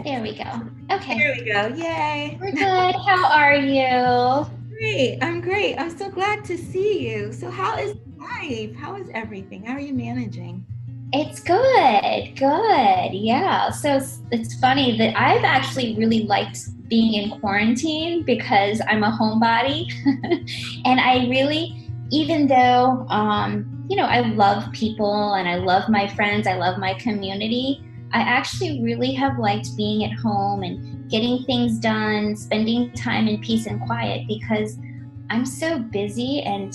There we go. Okay. There we go. Yay. We're good. How are you? Great. I'm great. I'm so glad to see you. So, how is life? How is everything? How are you managing? It's good. Good. Yeah. So it's funny that I've actually really liked being in quarantine because I'm a homebody. And I really, even though, I love people and I love my friends, I love my community, I actually really have liked being at home and getting things done, spending time in peace and quiet because I'm so busy and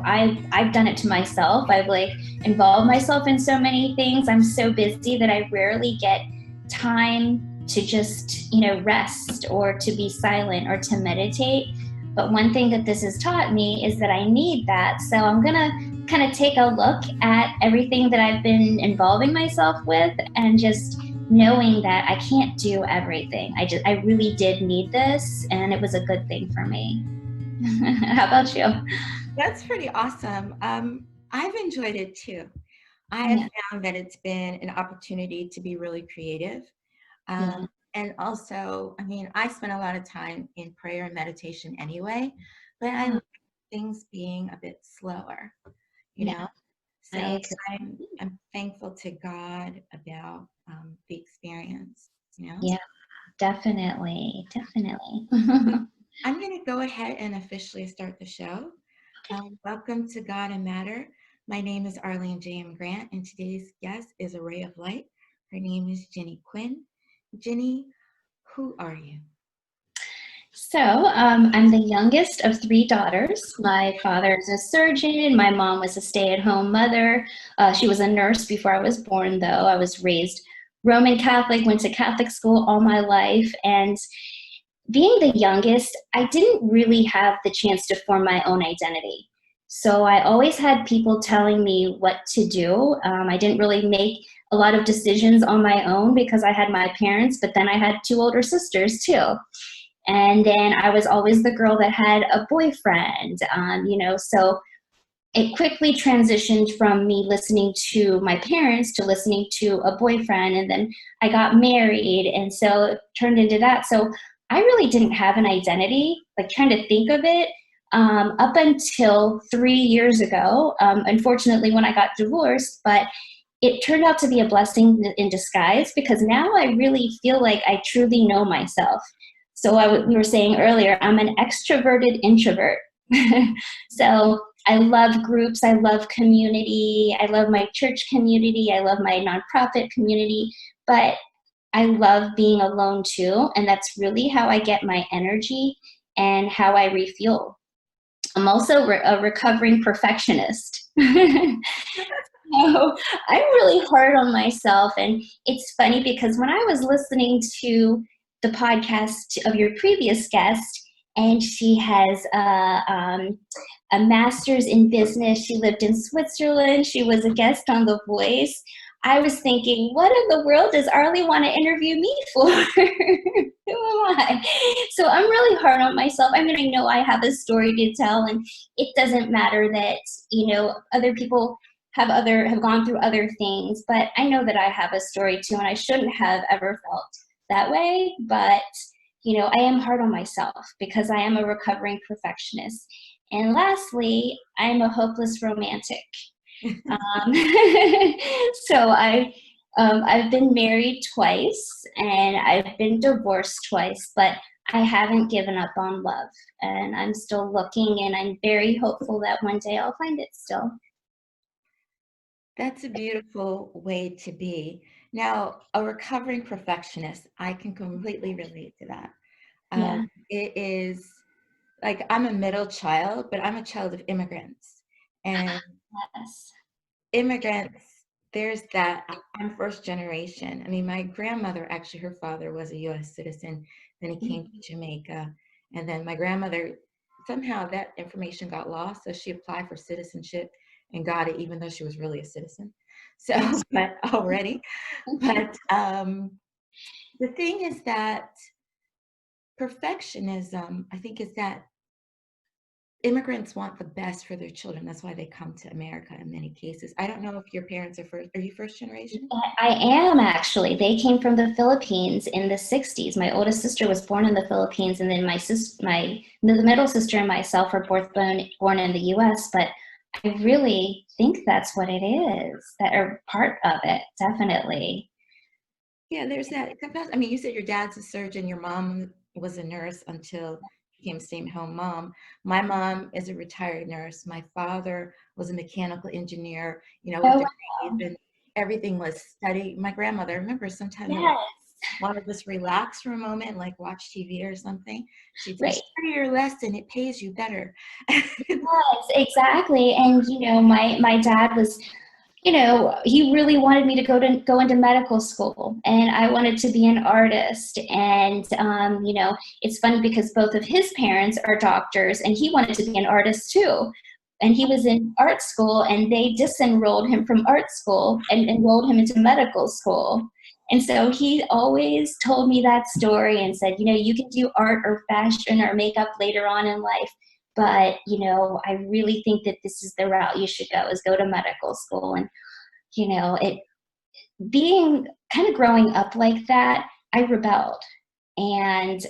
I've done it to myself. I've like involved myself in so many things. I'm so busy that I rarely get time to just, rest or to be silent or to meditate. But one thing that this has taught me is that I need that. So I'm going to kind of take a look at everything that I've been involving myself with and just knowing that I can't do everything. I really did need this and it was a good thing for me. How about you? That's pretty awesome. I've enjoyed it too. I have Yeah, found that it's been an opportunity to be really creative. yeah, And also, I mean, I spend a lot of time in prayer and meditation anyway, but I yeah, like things being a bit slower, you yeah. know? I So agree. I'm thankful to God about the experience, you know? Yeah, definitely, definitely. So I'm going to go ahead and officially start the show. Welcome to God and Matter. My name is Arlene J.M. Grant, and today's guest is a ray of light. Her name is Ginny Quinn. Ginny, who are you? I'm the youngest of three daughters. My father is a surgeon. My mom was a stay-at-home mother. She was a nurse before I was born, though. I was raised Roman Catholic, went to Catholic school all my life, and being the youngest, I didn't really have the chance to form my own identity. So I always had people telling me what to do. I didn't really make a lot of decisions on my own because I had my parents, but then I had two older sisters too. And then I was always the girl that had a boyfriend, so it quickly transitioned from me listening to my parents to listening to a boyfriend. And then I got married. And so it turned into that. So I really didn't have an identity, like trying to think of it up until 3 years ago. Unfortunately, when I got divorced, but it turned out to be a blessing in disguise because now I really feel like I truly know myself. So we were saying earlier, I'm an extroverted introvert. So I love groups, I love community, I love my church community, I love my nonprofit community, but I love being alone too. And that's really how I get my energy and how I refuel. I'm also a recovering perfectionist. So I'm really hard on myself. And it's funny because when I was listening to the podcast of your previous guest, and she has a master's in business, she lived in Switzerland, she was a guest on The Voice. I was thinking, what in the world does Arlie want to interview me for? Who am I? So I'm really hard on myself. I mean, I know I have a story to tell, and it doesn't matter that, other people have gone through other things, but I know that I have a story too, and I shouldn't have ever felt that way. But I am hard on myself because I am a recovering perfectionist. And lastly, I'm a hopeless romantic. Um, so I've been married twice and I've been divorced twice, but I haven't given up on love, and I'm still looking, and I'm very hopeful that one day I'll find it still. That's a beautiful way to be. Now, a recovering perfectionist, I can completely relate to that. Yeah. It is like I'm a middle child, but I'm a child of immigrants. And Yes. immigrants, there's that. I'm first generation. I mean, my grandmother, actually, her father was a US citizen. Then he came to Jamaica. And then my grandmother, somehow that information got lost. So she applied for citizenship and got it, even though she was really a citizen. So, Yes. but already. But the thing is that perfectionism, I think, is that immigrants want the best for their children. That's why they come to America in many cases. I don't know if your parents are you first generation? I am actually. They came from the Philippines in the 60s. My oldest sister was born in the Philippines, and then the middle sister and myself were both born in the US, but I really think that's what it is, that are part of it, definitely. Yeah, there's that. I mean, you said your dad's a surgeon, your mom was a nurse until became stay-at-home mom. My mom is a retired nurse. My father was a mechanical engineer, you know, with Oh, degrees, and everything was study. My grandmother, I remember sometimes I yes, want to just relax for a moment, like watch TV or something. She'd say, right. study your lesson, it pays you better. Yes, exactly. And my dad was, he really wanted me to go into medical school, and I wanted to be an artist. And it's funny because both of his parents are doctors, and he wanted to be an artist too. And he was in art school, and they disenrolled him from art school and enrolled him into medical school. And so he always told me that story and said, you can do art or fashion or makeup later on in life, but I really think that this is the route you should go, is go to medical school. And it being kind of growing up like that, I rebelled. And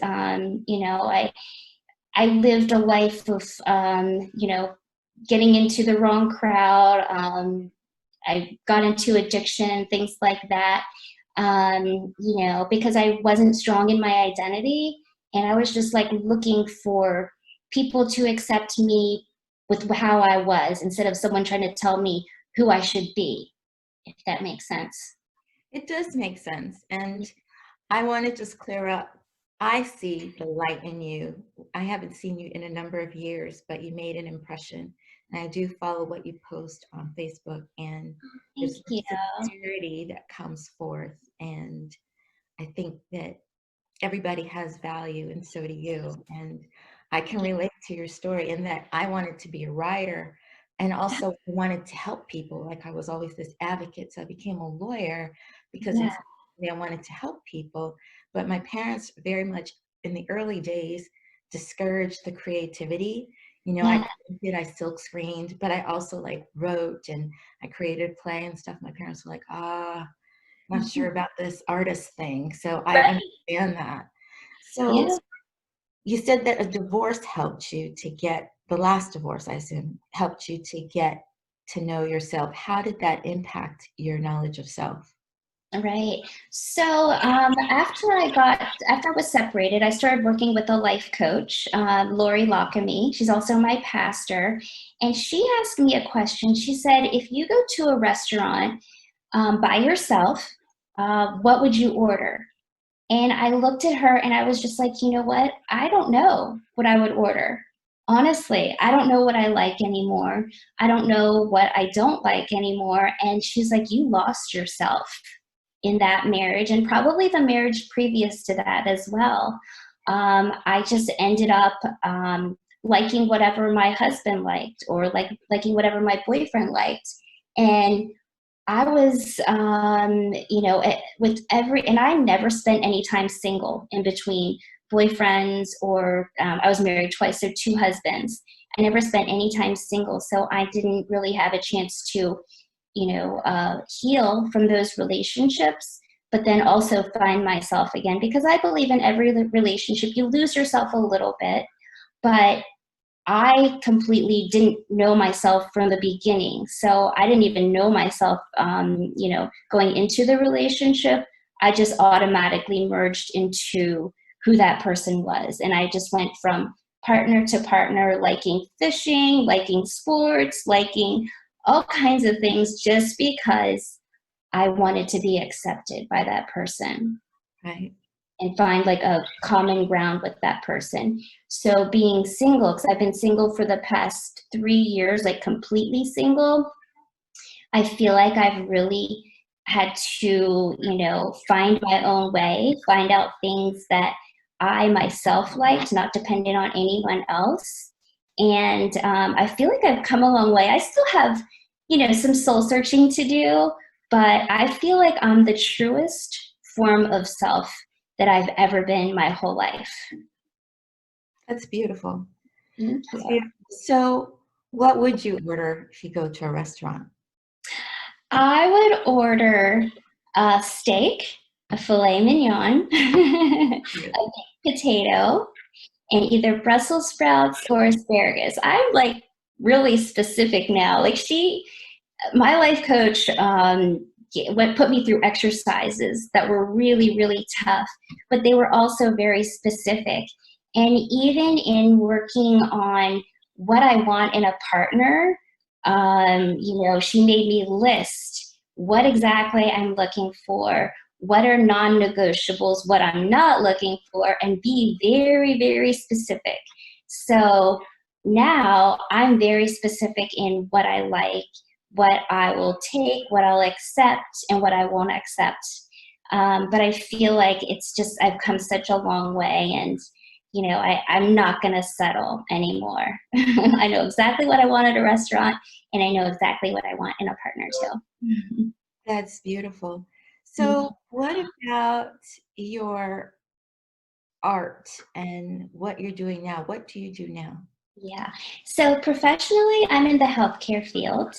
I lived a life of getting into the wrong crowd. I got into addiction, things like that, because I wasn't strong in my identity. And I was just like looking for people to accept me with how I was, instead of someone trying to tell me who I should be, if that makes sense. It does make sense. And I want to just clear up. I see the light in you. I haven't seen you in a number of years, but you made an impression. And I do follow what you post on Facebook, and Thank there's you. a sincerity that comes forth. And I think that everybody has value, and so do you. And I can relate to your story in that I wanted to be a writer and also wanted to help people. Like, I was always this advocate. So I became a lawyer because Yeah, I wanted to help people. But my parents very much in the early days discouraged the creativity. You know, I yeah. painted, I silk screened, but I also like wrote and I created play and stuff. My parents were like, not sure about this artist thing. So I Right. understand that. So Yeah. you said that a divorce helped you to get, the last divorce, I assume, helped you to get to know yourself. How did that impact your knowledge of self? Right. So after I was separated, I started working with a life coach, Lori Lockamy. She's also my pastor, and she asked me a question. She said, "If you go to a restaurant by yourself, what would you order?" And I looked at her and I was just like, you know what? I don't know what I would order. Honestly, I don't know what I like anymore. I don't know what I don't like anymore. And she's like, you lost yourself in that marriage, and probably the marriage previous to that as well. I just ended up liking whatever my husband liked, or liking whatever my boyfriend liked. And I was, and I never spent any time single in between boyfriends, or I was married twice, so two husbands. I never spent any time single, so I didn't really have a chance to, heal from those relationships, but then also find myself again. Because I believe in every relationship, you lose yourself a little bit, but I completely didn't know myself from the beginning. So I didn't even know myself, going into the relationship. I just automatically merged into who that person was. And I just went from partner to partner, liking fishing, liking sports, liking all kinds of things, just because I wanted to be accepted by that person Right. and find like a common ground with that person. So being single, because I've been single for the past 3 years, like completely single, I feel like I've really had to, find my own way, find out things that I myself liked, not dependent on anyone else. And I feel like I've come a long way. I still have, some soul searching to do, but I feel like I'm the truest form of self that I've ever been my whole life. That's beautiful. Thank That's you. beautiful. So what would you order if you go to a restaurant? I would order a steak, a filet mignon, a baked potato, and either Brussels sprouts or asparagus. I'm like really specific now. Like my life coach put me through exercises that were really, really tough, but they were also very specific. And even in working on what I want in a partner, she made me list what exactly I'm looking for, what are non-negotiables, what I'm not looking for, and be very, very specific. So now I'm very specific in what I like, what I will take, what I'll accept, and what I won't accept. But I feel like I've come such a long way, and I'm not going to settle anymore. I know exactly what I want at a restaurant, and I know exactly what I want in a partner too. That's beautiful. So what about your art and what you're doing now? What do you do now? Yeah. So professionally, I'm in the healthcare field.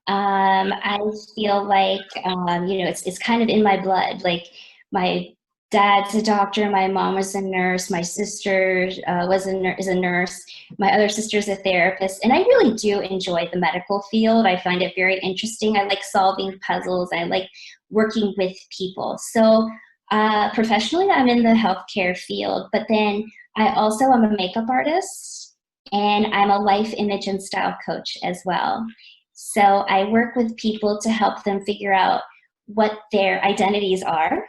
I feel like it's kind of in my blood. Like my dad's a doctor, my mom was a nurse, my sister is a nurse, my other sister's a therapist, and I really do enjoy the medical field. I find it very interesting. I like solving puzzles. I like working with people. So professionally, I'm in the healthcare field, but then I also am a makeup artist and I'm a life image and style coach as well. So I work with people to help them figure out what their identities are,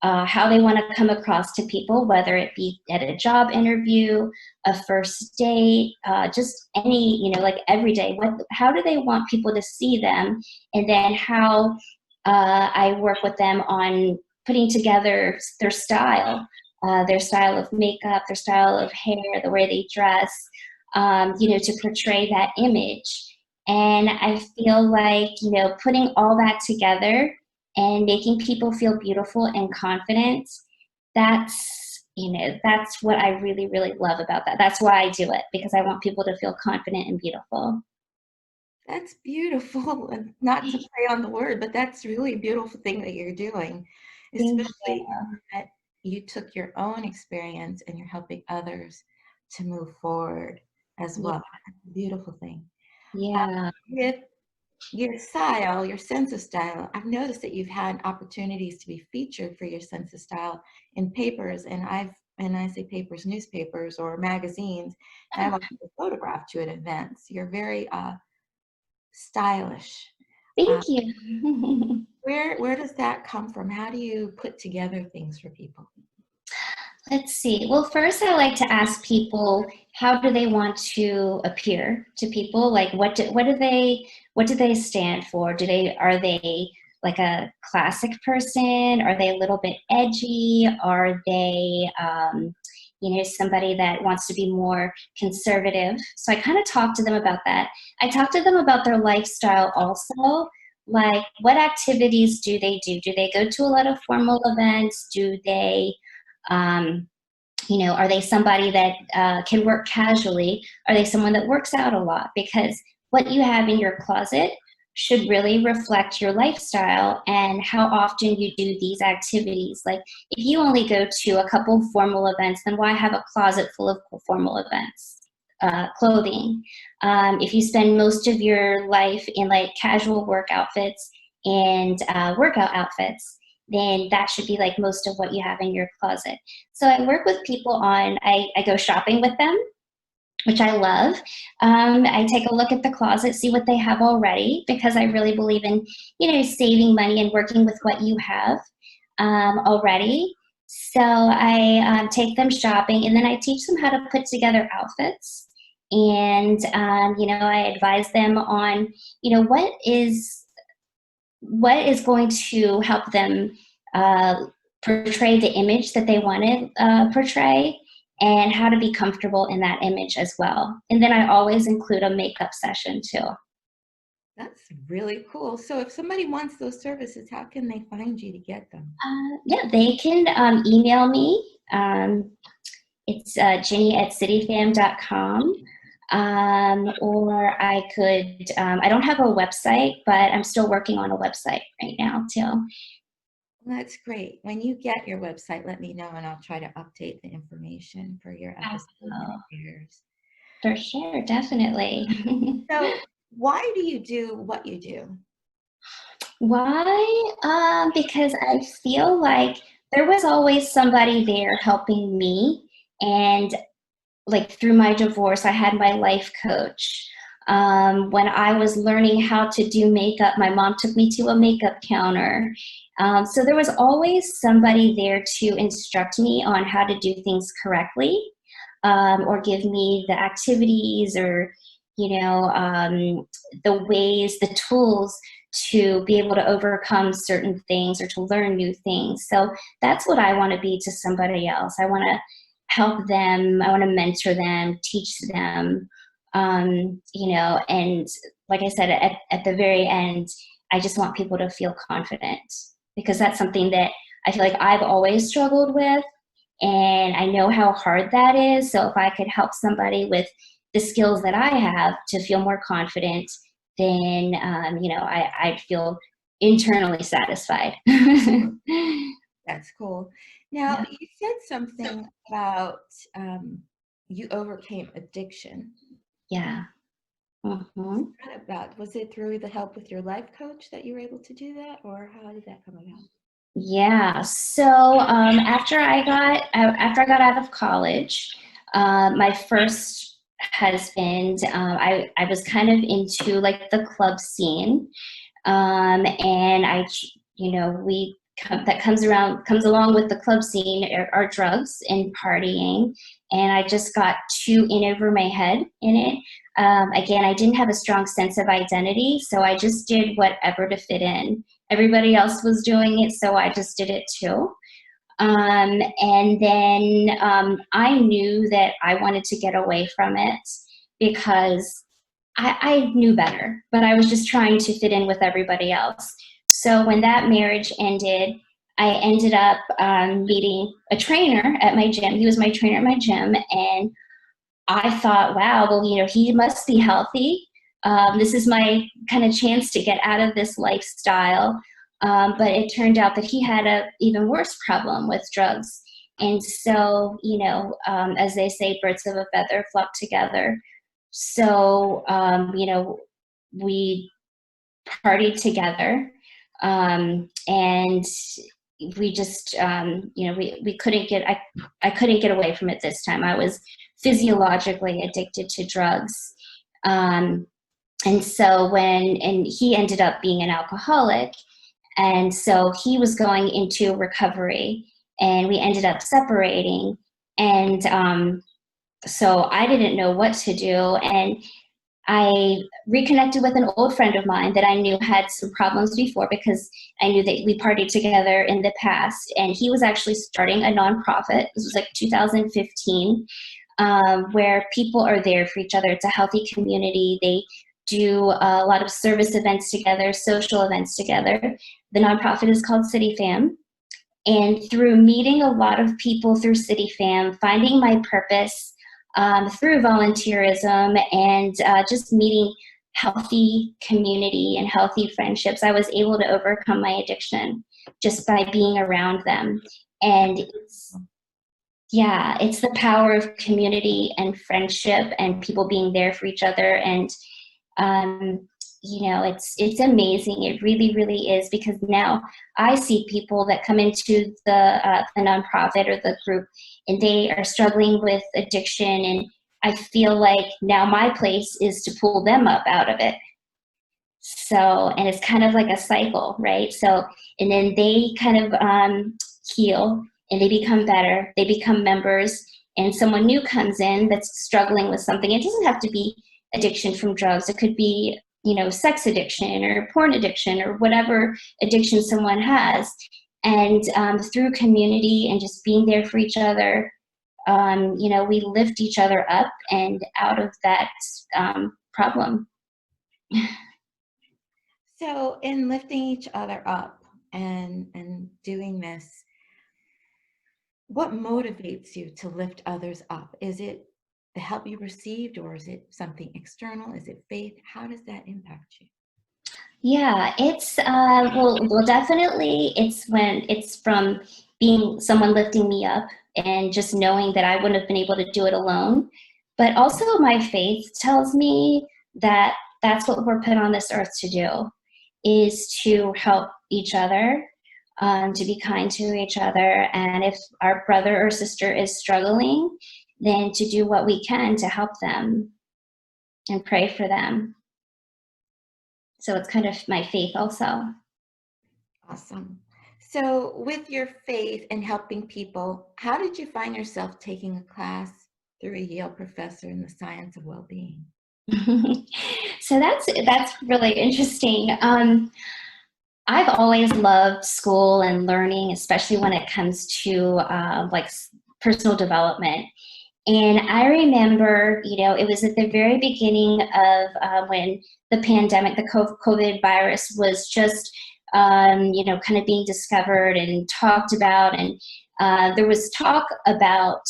how they want to come across to people, whether it be at a job interview, a first date, just any, like every day. How do they want people to see them? And then how I work with them on putting together their style of makeup, their style of hair, the way they dress, to portray that image. And I feel like, putting all that together and making people feel beautiful and confident, that's what I really, really love about that. That's why I do it, because I want people to feel confident and beautiful. That's beautiful. And not to play on the word, but that's really a beautiful thing that you're doing, Thank especially that you took your own experience and you're helping others to move forward as you. well. That's a beautiful thing. Yeah. With your style, your sense of style, I've noticed that you've had opportunities to be featured for your sense of style in papers, and I say papers, newspapers or magazines, and I've also been photographed you at events. You're very stylish. Uh, Thank you. where does that come from? How do you put together things for people? Let's see. Well, first I like to ask people, how do they want to appear to people? Like what do they stand for? Are they like a classic person? Are they a little bit edgy? Are they somebody that wants to be more conservative? So I kind of talk to them about that. I talk to them about their lifestyle also. Like, what activities do they do? Do they go to a lot of formal events? Do they are they somebody that can work casually? Are they someone that works out a lot? Because what you have in your closet should really reflect your lifestyle and how often you do these activities. Like, if you only go to a couple formal events, then why have a closet full of formal events? Clothing. If you spend most of your life in like casual work outfits and workout outfits, then that should be like most of what you have in your closet. So I work with people I go shopping with them, which I love. I take a look at the closet, see what they have already, because I really believe in, saving money and working with what you have already. So I take them shopping, and then I teach them how to put together outfits. And, I advise them on, what is going to help them portray the image that they want to portray, and how to be comfortable in that image as well. And then I always include a makeup session too. That's really cool. So if somebody wants those services, how can they find you to get them? Yeah, they can email me. It's Ginny at cityfam.com. Or I could, I don't have a website, but I'm still working on a website right now too. That's great. When you get your website, let me know and I'll try to update the information for your episode when Oh, it airs. for sure, definitely. So, why do you do what you do? Why? Because I feel like there was always somebody there helping me. And like through my divorce, I had my life coach. When I was learning how to do makeup, my mom took me to a makeup counter. So there was always somebody there to instruct me on how to do things correctly, or give me the activities or, the ways, the tools to be able to overcome certain things or to learn new things. So that's what I want to be to somebody else. I want to help them. I want to mentor them, teach them, and like I said, at the very end, I just want people to feel confident because that's something that I feel like I've always struggled with. And I know how hard that is. So if I could help somebody with the skills that I have to feel more confident, then, I'd feel internally satisfied. That's cool. Now, Yeah. you said something about you overcame addiction. Yeah. Mhm. What about, was it through the help with your life coach that you were able to do that, or how did that come about? Yeah. So after I got out of college, my first husband, I was kind of into like the club scene, and that comes along with the club scene are drugs and partying, and I just got too in over my head in it. Again, I didn't have a strong sense of identity, so I just did whatever to fit in. Everybody else was doing it, so I just did it too. And then I knew that I wanted to get away from it because I knew better, but I was just trying to fit in with everybody else. So when that marriage ended, I ended up meeting a trainer at my gym. He was my trainer at my gym, and I thought, wow, well, he must be healthy. This is my kind of chance to get out of this lifestyle. But it turned out that he had a even worse problem with drugs. And so, as they say, birds of a feather flock together. So, we partied together, and we just, we couldn't get, I couldn't get away from it this time. I was physiologically addicted to drugs. Um, and he ended up being an alcoholic. And so he was going into recovery and we ended up separating. And so I didn't know what to do. And I reconnected with an old friend of mine that I knew had some problems before because I knew that we partied together in the past. And he was actually starting a nonprofit. This was like 2015, where people are there for each other. It's a healthy community. They do a lot of service events together, social events together. The nonprofit is called City Fam. And through meeting a lot of people through City Fam, finding my purpose through volunteerism, and just meeting healthy community and healthy friendships, I was able to overcome my addiction just by being around them. And it's the power of community and friendship and people being there for each other. And um, it's amazing. It really, really is, because now I see people that come into the nonprofit or the group, and they are struggling with addiction, and I feel like now my place is to pull them up out of it. So, and it's kind of like a cycle, right? So, and then they kind of heal and they become better. They become members, and someone new comes in that's struggling with something. It doesn't have to be addiction from drugs. It could be, sex addiction or porn addiction or whatever addiction someone has. And through community and just being there for each other, we lift each other up and out of that problem. So, in lifting each other up and doing this, what motivates you to lift others up? Is it the help you received, or is it something external? Is it faith? How does that impact you? Yeah, it's well, definitely it's from being someone lifting me up and just knowing that I wouldn't have been able to do it alone. But also my faith tells me that that's what we're put on this earth to do, is to help each other, to be kind to each other, and if our brother or sister is struggling, then to do what we can to help them and pray for them. So it's kind of my faith also. Awesome. So, with your faith and helping people, how did you find yourself taking a class through a Yale professor in the science of well-being? So that's really interesting. I've always loved school and learning, especially when it comes to personal development. And I remember, it was at the very beginning of when the pandemic, the COVID virus was just, kind of being discovered and talked about. And there was talk about,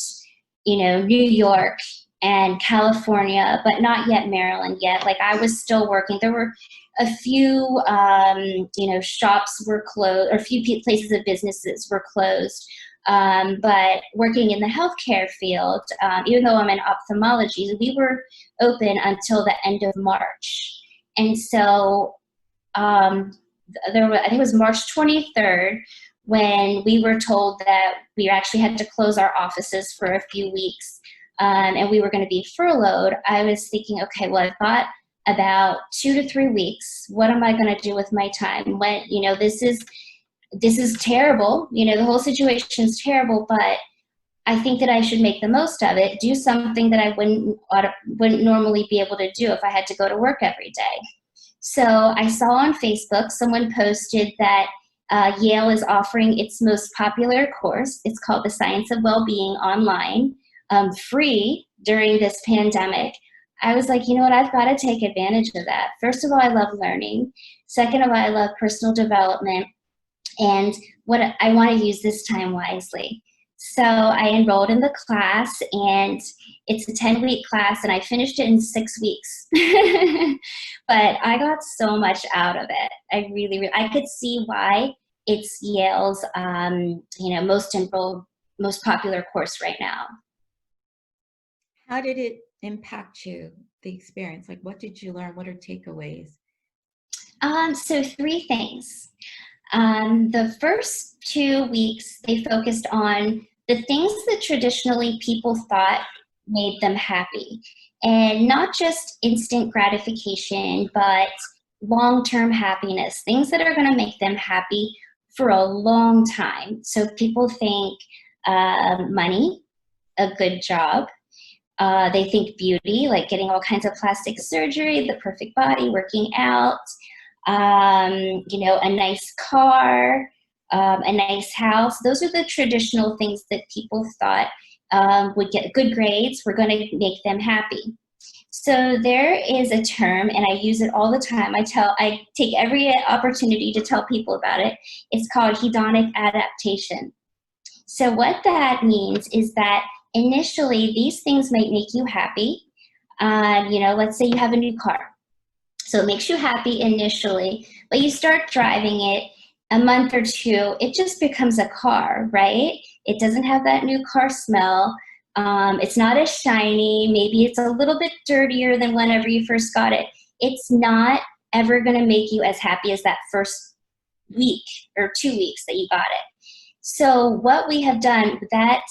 New York and California, but not yet Maryland yet. Like I was still working. There were a few, shops were closed, or a few places of businesses were closed. But working in the healthcare field, even though I'm in ophthalmology, we were open until the end of March. And so I think it was March 23rd when we were told that we actually had to close our offices for a few weeks, and we were going to be furloughed. I was thinking, okay, well, I've got about 2 to 3 weeks. What am I going to do with my time? When, this is terrible. The whole situation's terrible, but I think that I should make the most of it, do something that I wouldn't normally be able to do if I had to go to work every day. So I saw on Facebook, someone posted that Yale is offering its most popular course. It's called The Science of Wellbeing online, free during this pandemic. I was like, you know what, I've got to take advantage of that. First of all, I love learning. Second of all, I love personal development. And what I want to use this time wisely. So I enrolled in the class, and it's a 10-week class, and I finished it in 6 weeks. But I got so much out of it. I really, I could see why it's Yale's, most enrolled, most popular course right now. How did it impact you, the experience? Like, what did you learn? What are takeaways? So 3 things. The first 2 weeks, they focused on the things that traditionally people thought made them happy. And not just instant gratification, but long-term happiness, things that are going to make them happy for a long time. So people think money, a good job. They think beauty, like getting all kinds of plastic surgery, the perfect body, working out, a nice car, a nice house. Those are the traditional things that people thought would get good grades, were going to make them happy. So there is a term, and I use it all the time. I take every opportunity to tell people about it. It's called hedonic adaptation. So what that means is that initially these things might make you happy. Let's say you have a new car. So it makes you happy initially, but you start driving it a month or 2, it just becomes a car, right? It doesn't have that new car smell. It's not as shiny. Maybe it's a little bit dirtier than whenever you first got it. It's not ever going to make you as happy as that first week or 2 weeks that you got it. So what we have done, that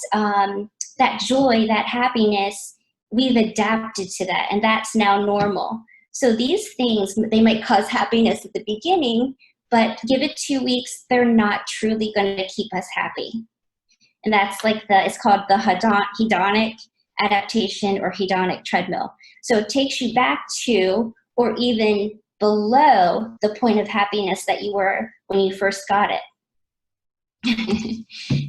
joy, that happiness, we've adapted to that, and that's now normal. So these things, they might cause happiness at the beginning, but give it 2 weeks, they're not truly going to keep us happy. And that's it's called the hedonic adaptation or hedonic treadmill. So it takes you back to, or even below, the point of happiness that you were when you first got it.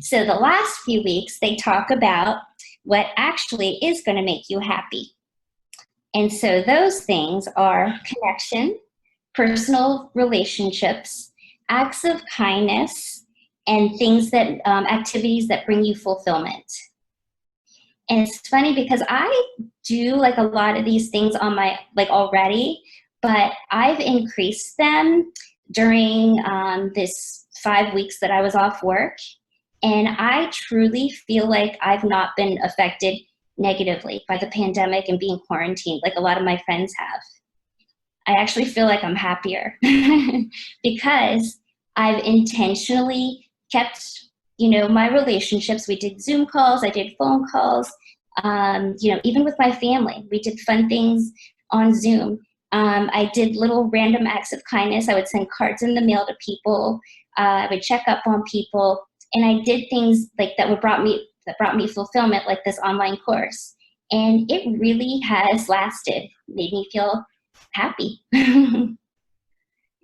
So the last few weeks, they talk about what actually is going to make you happy. And so those things are connection, personal relationships, acts of kindness, and things that, activities that bring you fulfillment. And it's funny because I do like a lot of these things on my, like already, but I've increased them during this 5 weeks that I was off work. And I truly feel like I've not been affected negatively by the pandemic and being quarantined like a lot of my friends have. I actually feel like I'm happier because I've intentionally kept, my relationships. We did Zoom calls, I did phone calls, even with my family. We did fun things on Zoom. I did little random acts of kindness. I would send cards in the mail to people. I would check up on people, and I did things like that brought me fulfillment, like this online course. And it really has lasted, made me feel happy.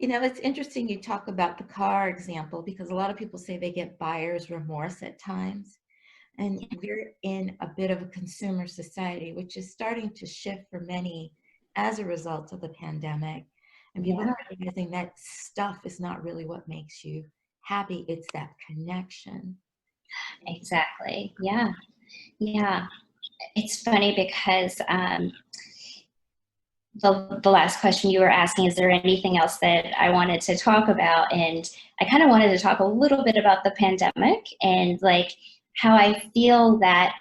It's interesting you talk about the car example, because a lot of people say they get buyer's remorse at times. And we're in a bit of a consumer society, which is starting to shift for many as a result of the pandemic. And people are realizing that stuff is not really what makes you happy. It's that connection. Exactly. Yeah. Yeah. It's funny because the last question you were asking, is there anything else that I wanted to talk about? And I kind of wanted to talk a little bit about the pandemic and like how I feel that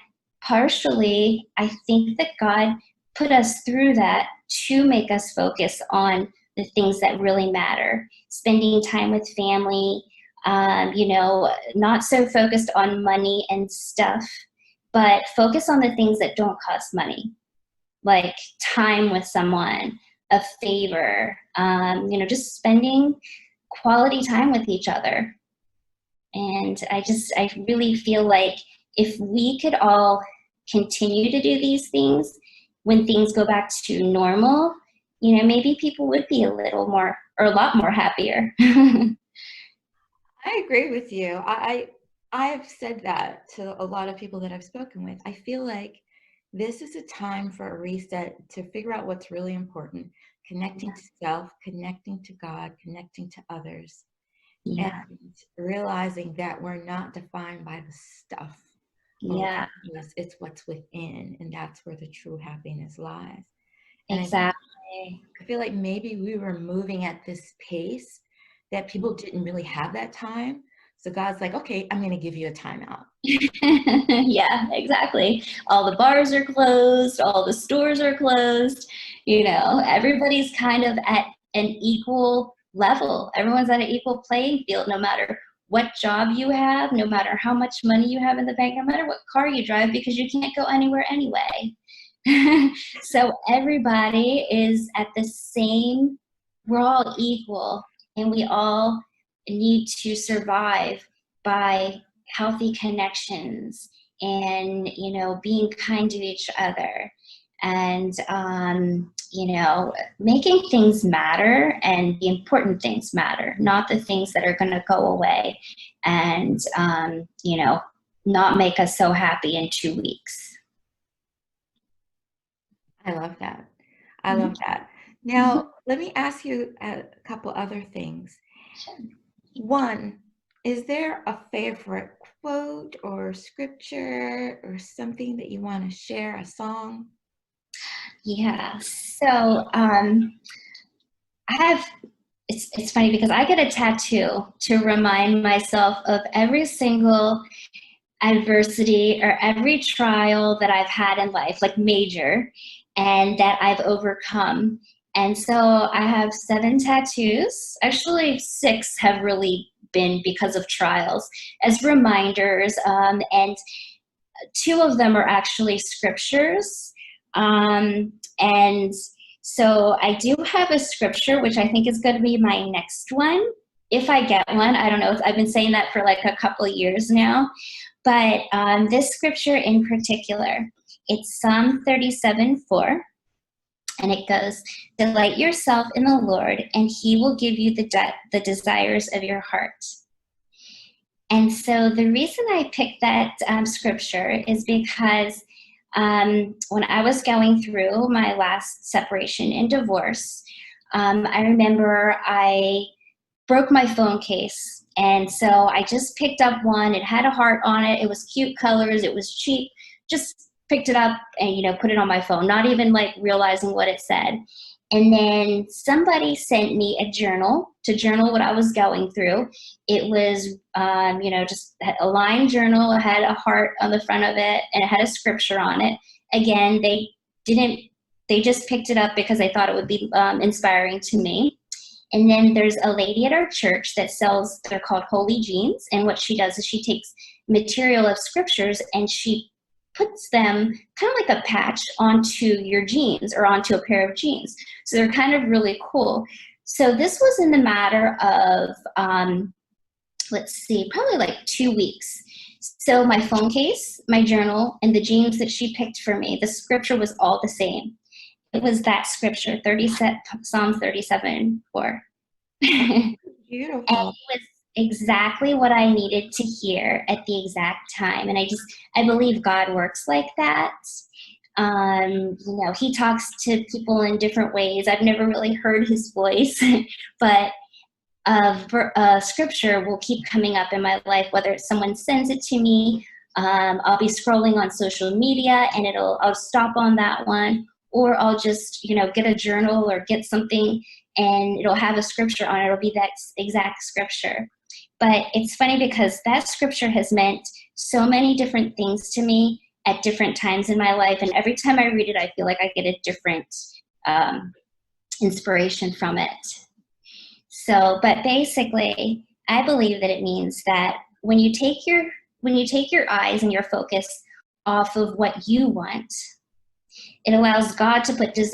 partially I think that God put us through that to make us focus on the things that really matter, spending time with family, not so focused on money and stuff, but focus on the things that don't cost money, like time with someone, a favor, just spending quality time with each other. And I really feel like if we could all continue to do these things when things go back to normal, maybe people would be a little more or a lot more happier. I agree with you. I've said that to a lot of people that I've spoken with. I feel like this is a time for a reset to figure out what's really important, connecting to self, connecting to God, connecting to others, Yeah. and realizing that we're not defined by the stuff. Yeah. Yes, it's what's within, and that's where the true happiness lies. And Exactly. I feel like maybe we were moving at this pace that people didn't really have that time. So God's like, okay, I'm going to give you a timeout. Yeah, exactly. All the bars are closed, all the stores are closed, everybody's kind of at an equal level. Everyone's at an equal playing field, no matter what job you have, no matter how much money you have in the bank, no matter what car you drive, because you can't go anywhere anyway. So everybody is at the same, we're all equal, and we all need to survive by healthy connections and, being kind to each other and, making things matter, and the important things matter, not the things that are going to go away and, not make us so happy in 2 weeks. I love that. I love that. Now, let me ask you a couple other things. Sure. One, is there a favorite quote or scripture or something that you want to share, a song? Yeah. So it's funny because I get a tattoo to remind myself of every single adversity or every trial that I've had in life, like major, and that I've overcome. And so I have 7 tattoos. Actually, 6 have really been because of trials as reminders. And 2 of them are actually scriptures. And so I do have a scripture, which I think is going to be my next one. If I get one, I don't know. I've been saying that for like a couple of years now. But this scripture in particular, it's Psalm 37:4. And it goes, delight yourself in the Lord, and he will give you the desires of your heart. And so the reason I picked that scripture is because when I was going through my last separation and divorce, I remember I broke my phone case. And so I just picked up one. It had a heart on it. It was cute colors. It was cheap. Just picked it up and, put it on my phone, not even like realizing what it said. And then somebody sent me a journal to journal what I was going through. It was, just a lined journal. It had a heart on the front of it, and it had a scripture on it. Again, they just picked it up because they thought it would be inspiring to me. And then there's a lady at our church that sells, they're called Holy Jeans. And what she does is she takes material of scriptures and she puts them kind of like a patch onto your jeans or onto a pair of jeans. So they're kind of really cool. So this was in the matter of, probably like 2 weeks. So my phone case, my journal, and the jeans that she picked for me, the scripture was all the same. It was that scripture, Psalm 37:4. Beautiful. And it was exactly what I needed to hear at the exact time. And I believe God works like that. He talks to people in different ways. I've never really heard his voice, but scripture will keep coming up in my life, whether someone sends it to me. I'll be scrolling on social media and I'll stop on that one, or I'll just, get a journal or get something and it'll have a scripture on it. It'll be that exact scripture. But it's funny because that scripture has meant so many different things to me at different times in my life. And every time I read it, I feel like I get a different inspiration from it. So, but basically, I believe that it means that when you take your eyes and your focus off of what you want, it allows God to put his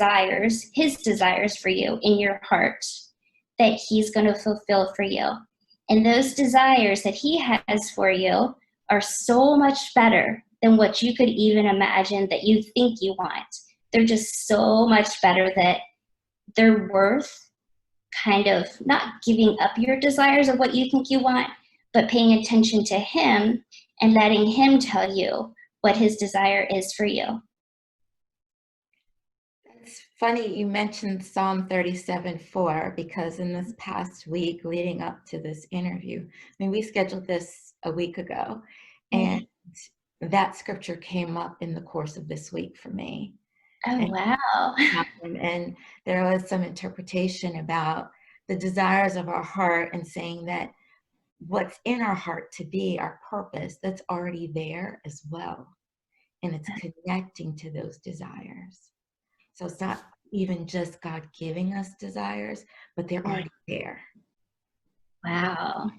desires for you in your heart that he's going to fulfill for you. And those desires that he has for you are so much better than what you could even imagine that you think you want. They're just so much better that they're worth kind of not giving up your desires of what you think you want, but paying attention to him and letting him tell you what his desire is for you. It's funny you mentioned Psalm 37:4, because in this past week leading up to this interview, we scheduled this a week ago, and that scripture came up in the course of this week for me. Oh, wow. And there was some interpretation about the desires of our heart and saying that what's in our heart to be our purpose, that's already there as well. And it's connecting to those desires. So it's not even just God giving us desires, but they're already there. Wow.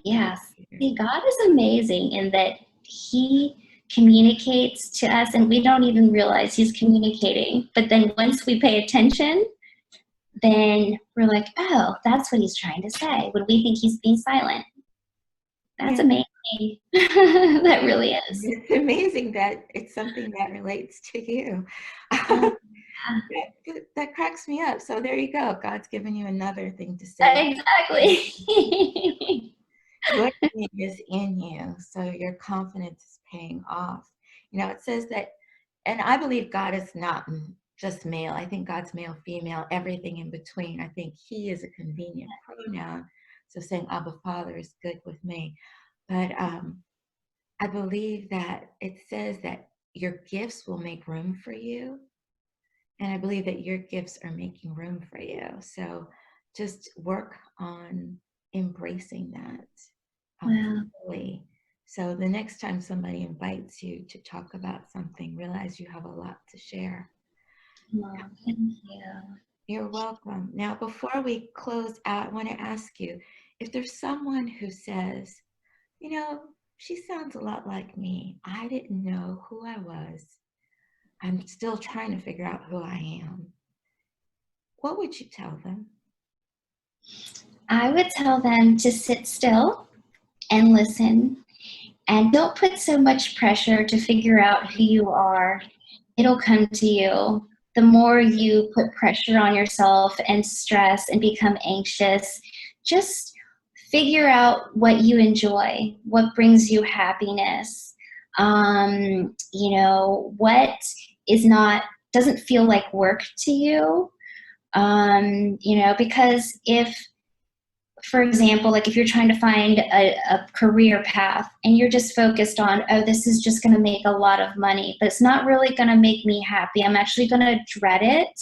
Yes. See, God is amazing in that he communicates to us and we don't even realize he's communicating. But then once we pay attention, then we're like, oh, that's what he's trying to say, when we think he's being silent. That's amazing. That really is. It's amazing that it's something that relates to you. That cracks me up. So there you go. God's given you another thing to say. Exactly. Your name is in you, so your confidence is paying off. It says that, and I believe God is not just male. I think God's male, female, everything in between. I think he is a convenient pronoun. So saying Abba Father is good with me. But I believe that it says that your gifts will make room for you. And I believe that your gifts are making room for you. So just work on embracing that. Fully. So the next time somebody invites you to talk about something, realize you have a lot to share. Thank you. You're welcome. Now, before we close out, I want to ask you, if there's someone who says, she sounds a lot like me. I didn't know who I was. I'm still trying to figure out who I am. What would you tell them? I would tell them to sit still and listen, and don't put so much pressure to figure out who you are. It'll come to you. The more you put pressure on yourself and stress and become anxious, just figure out what you enjoy, what brings you happiness, what doesn't feel like work to you, because if for example, like if you're trying to find a career path and you're just focused on, oh, this is just going to make a lot of money, but it's not really going to make me happy. I'm actually going to dread it.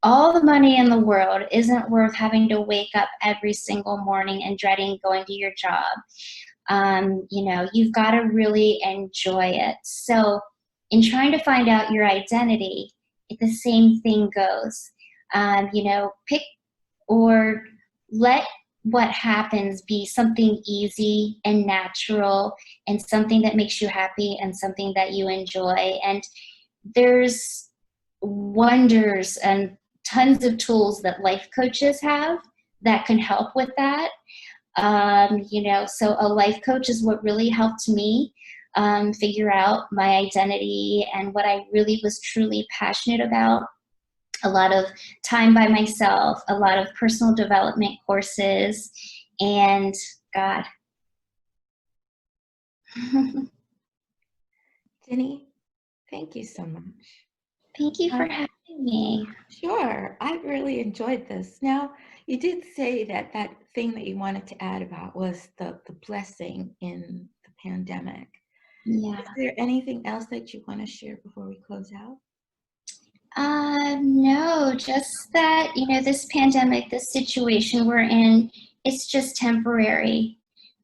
All the money in the world isn't worth having to wake up every single morning and dreading going to your job. You've got to really enjoy it. So in trying to find out your identity, the same thing goes. Pick or let what happens be something easy and natural and something that makes you happy and something that you enjoy. And there's wonders and tons of tools that life coaches have that can help with that. So a life coach is what really helped me figure out my identity and what I really was truly passionate about. A lot of time by myself, a lot of personal development courses, and God. Ginny, thank you so much. Thank you for having me. Sure, I really enjoyed this. Now, you did say that thing that you wanted to add about was the blessing in the pandemic. Yeah. Is there anything else that you want to share before we close out? No, just that, this pandemic, this situation we're in, it's just temporary.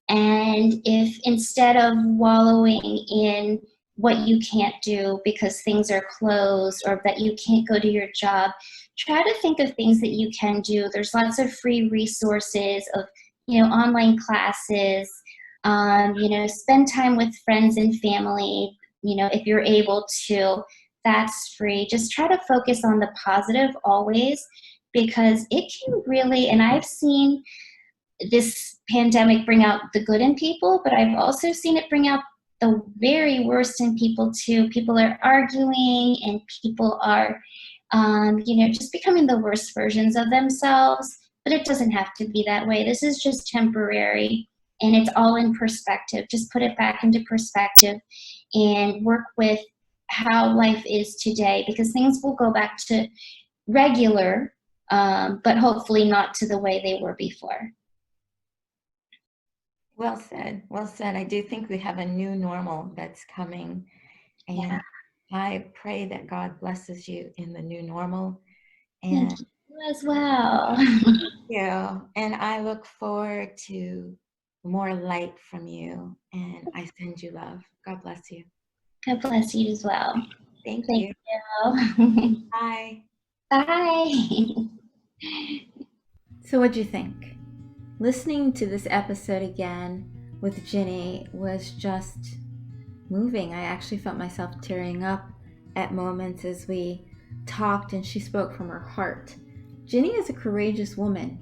And if instead of wallowing in what you can't do because things are closed or that you can't go to your job, try to think of things that you can do. There's lots of free resources of, online classes, spend time with friends and family, if you're able to, that's free. Just try to focus on the positive always, because it can really, and I've seen this pandemic bring out the good in people, but I've also seen it bring out the very worst in people too. People are arguing and people are, just becoming the worst versions of themselves, but it doesn't have to be that way. This is just temporary and it's all in perspective. Just put it back into perspective and work with how life is today, because things will go back to regular, but hopefully not to the way they were before. Well said. Well said. I do think we have a new normal that's coming. And Yeah. I pray that God blesses you in the new normal. And Thank you as well. yeah, and I look forward to more light from you. And I send you love. God bless you. God bless you as well. Thank Thank you. you. Bye. Bye. So what'd you think? Listening to this episode again with Ginny was just moving. I actually felt myself tearing up at moments as we talked and she spoke from her heart. Ginny is a courageous woman.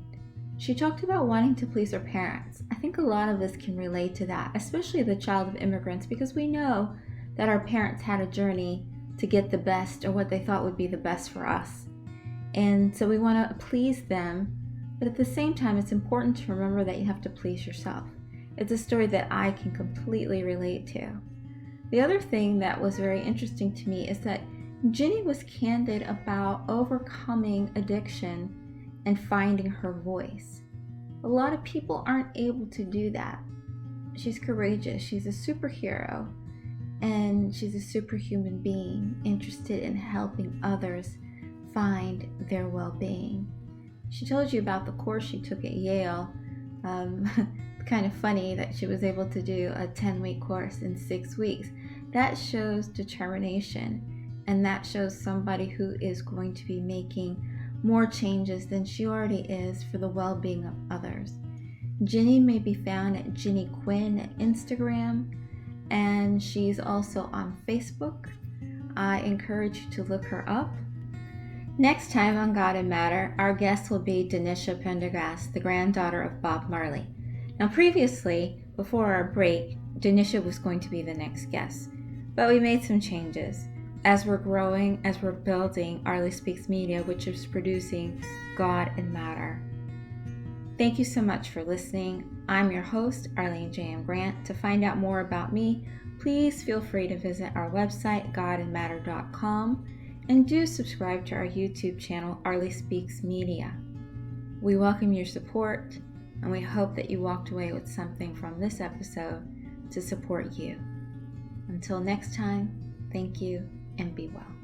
She talked about wanting to please her parents. I think a lot of us can relate to that, especially the child of immigrants, because we know that our parents had a journey to get the best, or what they thought would be the best for us. And so we want to please them, but at the same time, it's important to remember that you have to please yourself. It's a story that I can completely relate to. The other thing that was very interesting to me is that Ginny was candid about overcoming addiction and finding her voice. A lot of people aren't able to do that. She's courageous, she's a superhero, and she's a superhuman being interested in helping others find their well-being. She told you about the course she took at Yale. Kind of funny that she was able to do a 10-week course in 6 weeks. That shows determination, and that shows somebody who is going to be making more changes than she already is for the well-being of others. Ginny may be found at Ginny Quinn at Instagram, and she's also on Facebook. I encourage you to look her up. Next time on God and Matter, our guest will be Denisha Pendergast, the granddaughter of Bob Marley. Now previously, before our break, Denisha was going to be the next guest, but we made some changes. As we're growing, as we're building Arlie Speaks Media, which is producing God and Matter. Thank you so much for listening. I'm your host, Arlene J.M. Grant. To find out more about me, please feel free to visit our website, godandmatter.com, and do subscribe to our YouTube channel, Arlie Speaks Media. We welcome your support, and we hope that you walked away with something from this episode to support you. Until next time, thank you and be well.